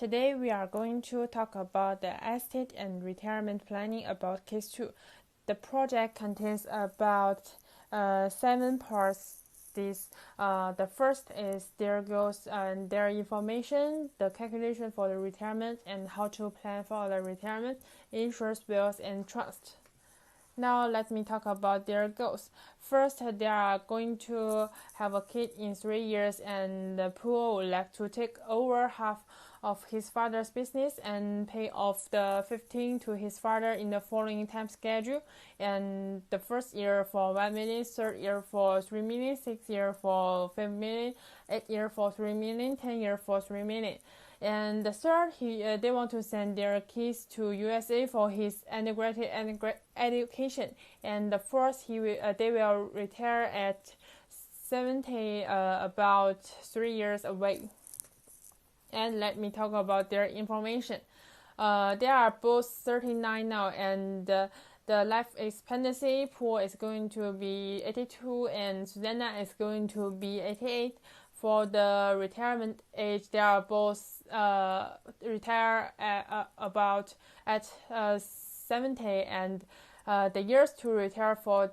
Today we are going to talk about the estate and retirement planning about case 2. The project contains about 7 parts. The first is their goals and their information, the calculation for the retirement and how to plan for the retirement, insurance, wills, and trust. Now let me talk about their goals. First, they are going to have a kid in 3 years, and the poor would like to take over half of his father's business and pay off the 15 to his father in the following time schedule. And the first year for 1 million, third year for 3 million, 6th year for 5 million, 8th year for 3 million, 10th year for 3 million. And the third, they want to send their kids to USA for his undergraduate education. And the fourth, they will retire at 70, about 3 years away. And let me talk about their information. They are both 39 now, and the life expectancy pool is going to be 82, and Susanna is going to be 88. For the retirement age, they are both retire at 70, and the years to retire for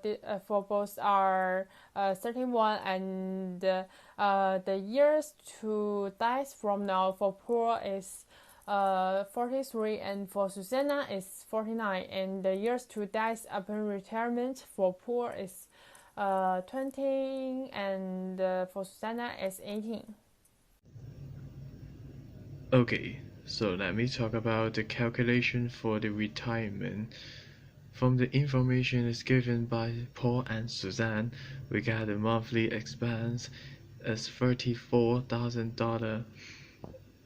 both are 31, and the years to die from now for Paul is 43, and for Susanna is 49, and the years to die upon retirement for Paul is 20, and for Susanna is 18. Okay, so let me talk about the calculation for the retirement. From the information is given by Paul and Suzanne, we got the monthly expense as $34,000,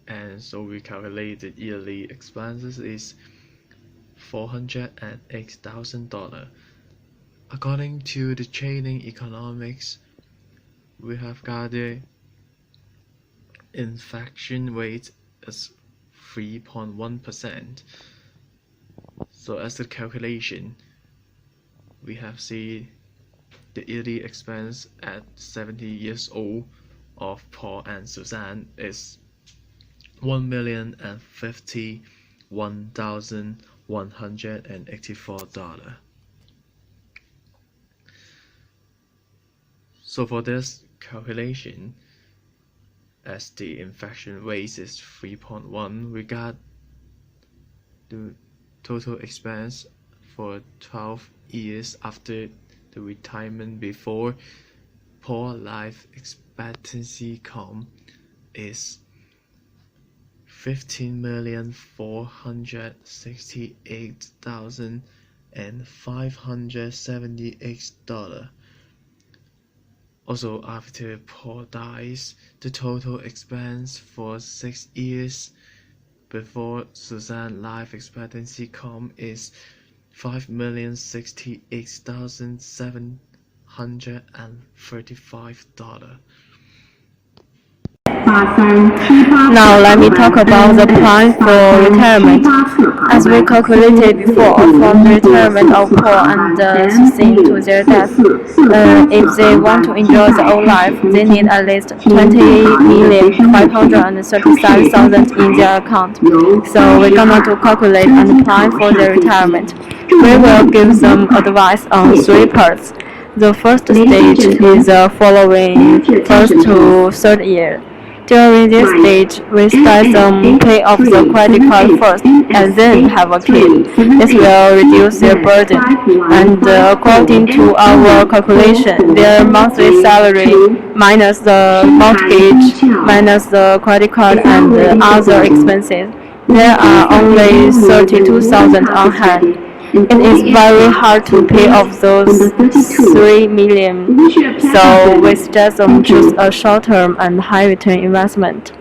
and so we calculate the yearly expenses is $408,000. According to the trading economics, we have got the inflation rate as 3.1%. So as the calculation, we have seen the yearly expense at 70 years old of Paul and Suzanne is $1,051,184. So for this calculation, as the inflation rate is 3.1, we got the total expense for 12 years after the retirement before Paul life expectancy come is $15,468,578. Also, after Paul dies, the total expense for 6 years before Suzanne's life expectancy come is $5,068,735. Now let me talk about the plan for retirement. As we calculated before, from the retirement of Paul and Suzanne to their death, if they want to enjoy the old life, they need at least $20,537,000 in their account. So we're gonna to calculate and plan for their retirement. We will give them advice on 3 parts. The first stage is following 1st to 3rd year. During this stage, we start them pay off the credit card first and then have a kid. This will reduce their burden. And according to our calculation, their monthly salary minus the mortgage, minus the credit card and other expenses, there are only $32,000 on hand. It is very hard to pay off those 3 million, so we suggest them choose a short-term and high-return investment.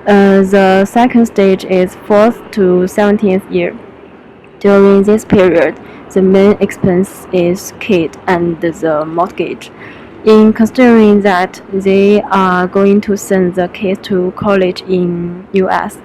The second stage is 4th to 17th year. During this period, the main expense is kid and the mortgage. In considering that they are going to send the kids to college in US,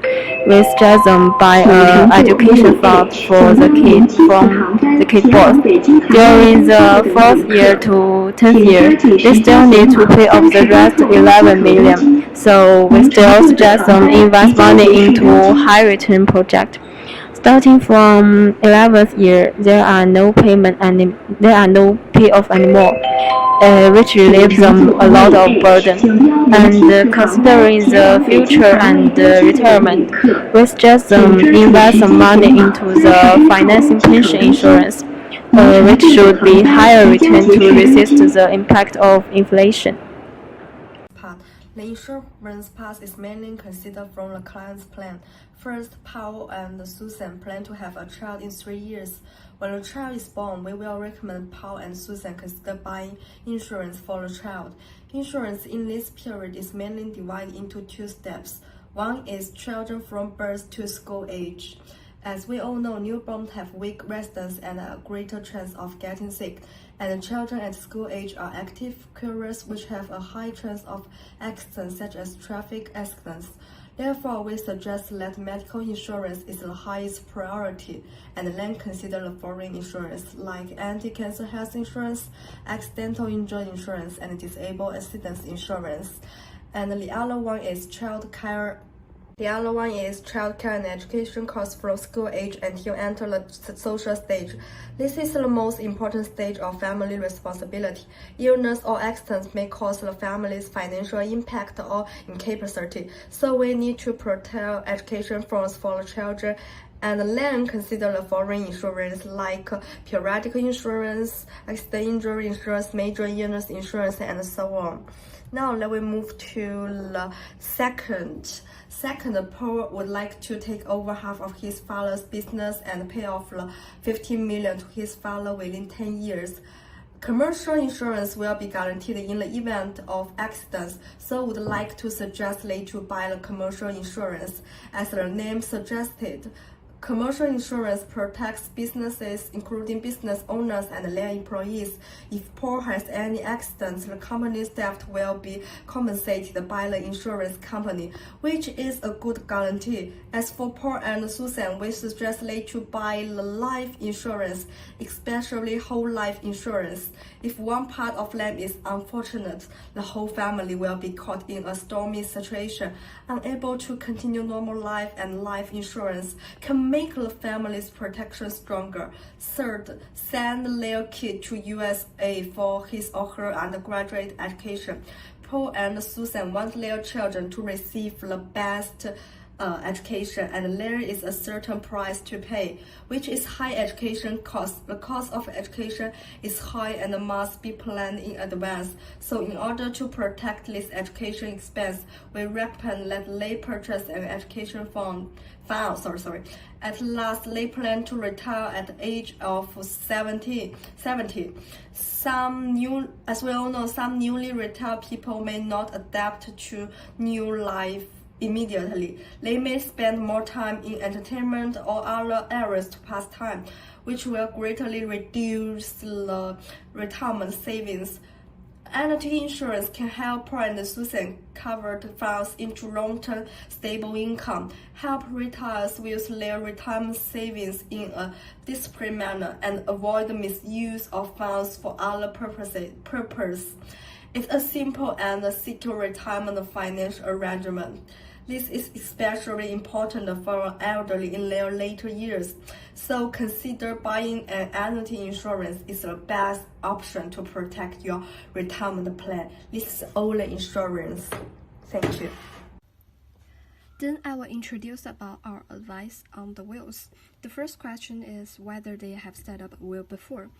we suggest them buy an education fund for the kids from the kid born. During the 4th year to 10th year, they still need to pay off the rest 11 million. So we still suggest them invest money into high return project. Starting from 11th year, there are no payoff anymore, which relieves them a lot of burden. And considering the future and retirement, we suggest them invest some money into the financing pension insurance, which should be higher return to resist the impact of inflation. Part. The insurance part is mainly considered from the client's plan. First, Paul and Susan plan to have a child in 3 years. When the child is born, we will recommend Paul and Susan consider buying insurance for the child. Insurance in this period is mainly divided into 2 steps. One is children from birth to school age. As we all know, newborns have weak resistance and a greater chance of getting sick, and children at school age are active, curious, which have a high chance of accidents such as traffic accidents. Therefore, we suggest that medical insurance is the highest priority, and then consider the following insurance like anti-cancer health insurance, accidental injury insurance, and disabled accidents insurance. And the other one is child care and education costs from school age until enter the social stage. This is the most important stage of family responsibility. Illness or accidents may cause the family's financial impact or incapacity, so we need to protect education funds for the children. And then consider the following insurance like periodic insurance, accident injury insurance, major illness insurance, and so on. Now let me move to the second, Paul would like to take over half of his father's business and pay off the 15 million to his father within 10 years. Commercial insurance will be guaranteed in the event of accidents, so would like to suggest they to buy the commercial insurance. As the name suggested, commercial insurance protects businesses, including business owners and their employees. If Paul has any accidents, the company's debt will be compensated by the insurance company, which is a good guarantee. As for Paul and Susan, we suggest they to buy the life insurance, especially whole life insurance. If one part of them is unfortunate, the whole family will be caught in a stormy situation, unable to continue normal life, and life insurance can make the family's protection stronger. Third, send their kid to USA for his or her undergraduate education. Paul and Susan want their children to receive the best education, and there is a certain price to pay, which is high education cost. The cost of education is high and must be planned in advance. So in order to protect this education expense, we recommend that they purchase an education fund. At last, they plan to retire at the age of 70. As we all know, some newly retired people may not adapt to new life immediately. They may spend more time in entertainment or other areas to pass time, which will greatly reduce the retirement savings. Annuity insurance can help Paul and Susan cover the funds into long-term stable income, help retirees use their retirement savings in a disciplined manner, and avoid the misuse of funds for other purposes. It's a simple and secure retirement financial arrangement. This is especially important for elderly in their later years, so consider buying an annuity insurance is the best option to protect your retirement plan. This is all the insurance. Thank you. Then I will introduce about our advice on the wills. The first question is whether they have set up a will before.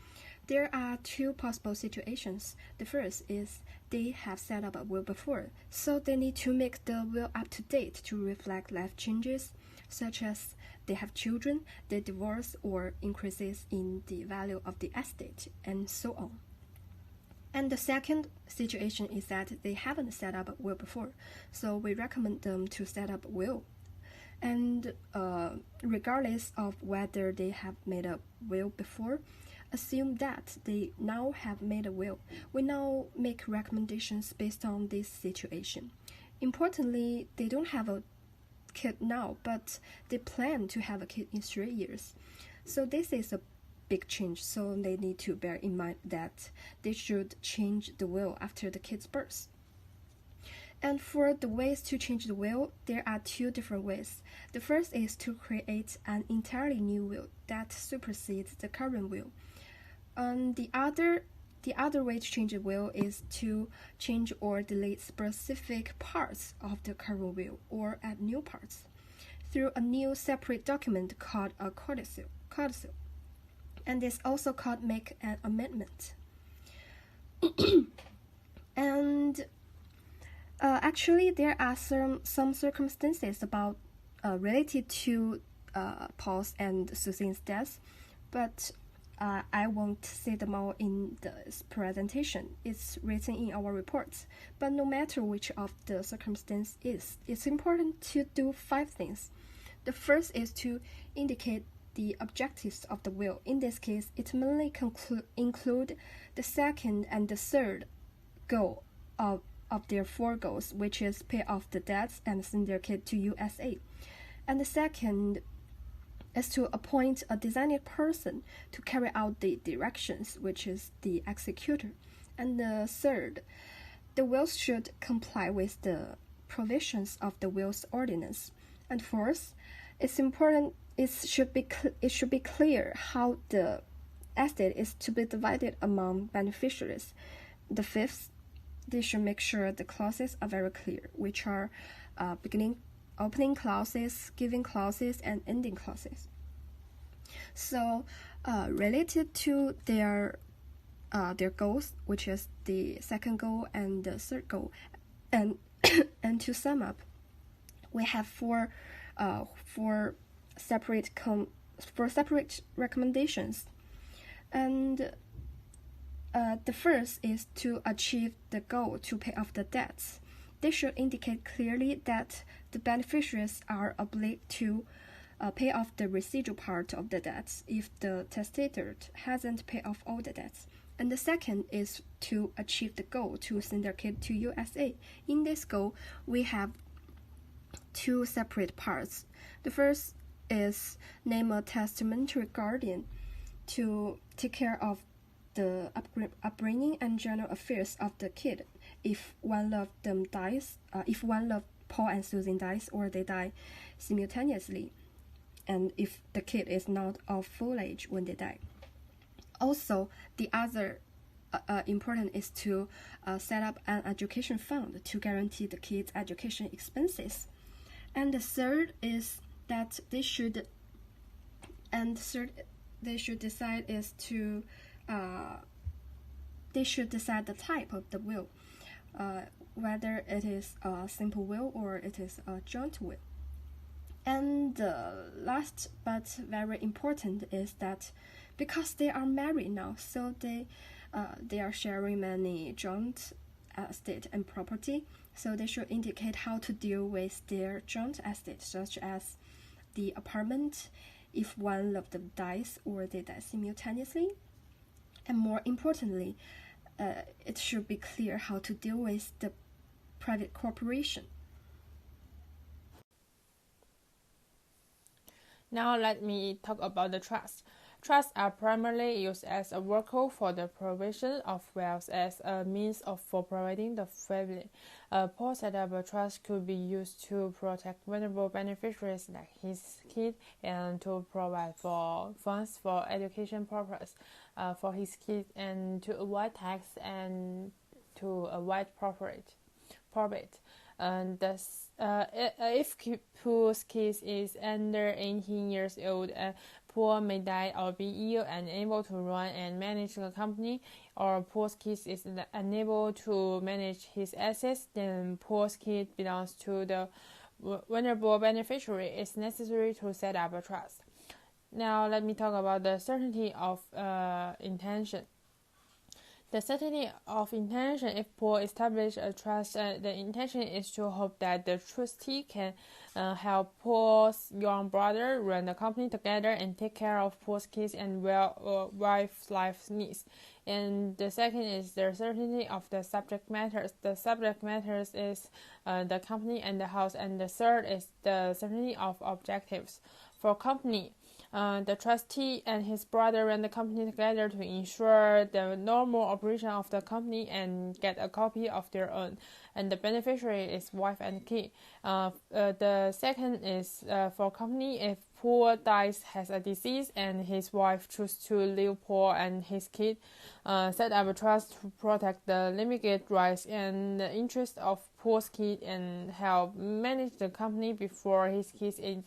There are 2 possible situations. The first is they have set up a will before, so they need to make the will up to date to reflect life changes, such as they have children, they divorce, or increases in the value of the estate, and so on. And the second situation is that they haven't set up a will before, so we recommend them to set up a will. And regardless of whether they have made a will before, assume that they now have made a will. We now make recommendations based on this situation. Importantly, they don't have a kid now, but they plan to have a kid in 3 years. So this is a big change, so they need to bear in mind that they should change the will after the kid's birth. And for the ways to change the will, there are two different ways. The first is to create an entirely new will that supersedes the current will. And the other way to change the will is to change or delete specific parts of the current will or add new parts through a new separate document called a codicil. And it's also called make an amendment. And actually, there are some circumstances about related to Paul's and Susan's deaths, but I won't say them all in this presentation. It's written in our reports. But no matter which of the circumstance is, it's important to do 5 things. The first is to indicate the objectives of the will. In this case, it mainly include the second and the third goal of their 4 goals, which is pay off the debts and send their kid to USA. And the second is to appoint a designated person to carry out the directions, which is the executor. And the third, the will should comply with the provisions of the will's ordinance. And fourth, it's important it should be clear how the estate is to be divided among beneficiaries. The fifth, they should make sure the clauses are very clear, which are opening clauses, giving clauses, and ending clauses. So, related to their goals, which is the second goal and the third goal, and and to sum up, we have four separate recommendations, and the first is to achieve the goal to pay off the debts. They should indicate clearly that the beneficiaries are obliged to pay off the residual part of the debts if the testator hasn't paid off all the debts. And the second is to achieve the goal to send their kid to USA. In this goal, we have 2 separate parts. The first is name a testamentary guardian to take care of the upbringing and general affairs of the kid if one of them dies, if one of Paul and Susan dies or they die simultaneously, and if the kid is not of full age when they die. Also, the other important is to set up an education fund to guarantee the kids' education expenses. And the third is that they should decide the type of the will, whether it is a simple will or it is a joint will. And the last but very important is that because they are married now, so they are sharing many joint estate and property, so they should indicate how to deal with their joint estate, such as the apartment if one of them dies or they die simultaneously. And more importantly, it should be clear how to deal with the private corporation. Now let me talk about the trust. Trusts are primarily used as a vehicle for the provision of wealth as a means for providing the family. Paul set up a trust could be used to protect vulnerable beneficiaries like his kid and to provide for funds for education purpose for his kid and to avoid tax and to avoid profit. And thus, if Paul's kid is under 18 years old, Paul may die or be ill and unable to run and manage the company, or Paul's kid is unable to manage his assets, then Paul's kid belongs to the vulnerable beneficiary. It's necessary to set up a trust. Now let me talk about the certainty of intention. The certainty of intention. If Paul establishes a trust, the intention is to hope that the trustee can help Paul's young brother run the company together and take care of Paul's kids and wife's life needs. And the second is the certainty of the subject matters. The subject matters is the company and the house. And the third is the certainty of objectives. For company, The trustee and his brother run the company together to ensure the normal operation of the company and get a copy of their own. And the beneficiary is wife and kid. The second is for company, if poor dies, has a disease, and his wife chooses to live poor and his kid set up a trust to protect the limited rights and the interest of poor's kid and help manage the company before his kid is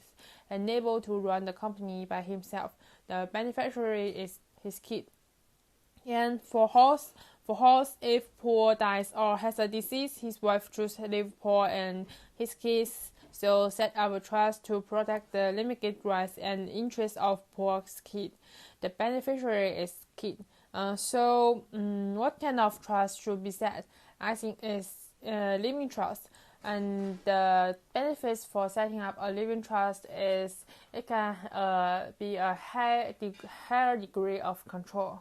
unable to run the company by himself. The beneficiary is his kid. And for horse, if poor dies or has a disease, his wife chooses to live poor and his kids so set up a trust to protect the limited rights and interests of poor's kid. The beneficiary is kid. What kind of trust should be set? I think it's living trust. And the benefits for setting up a living trust is it can be a higher degree of control.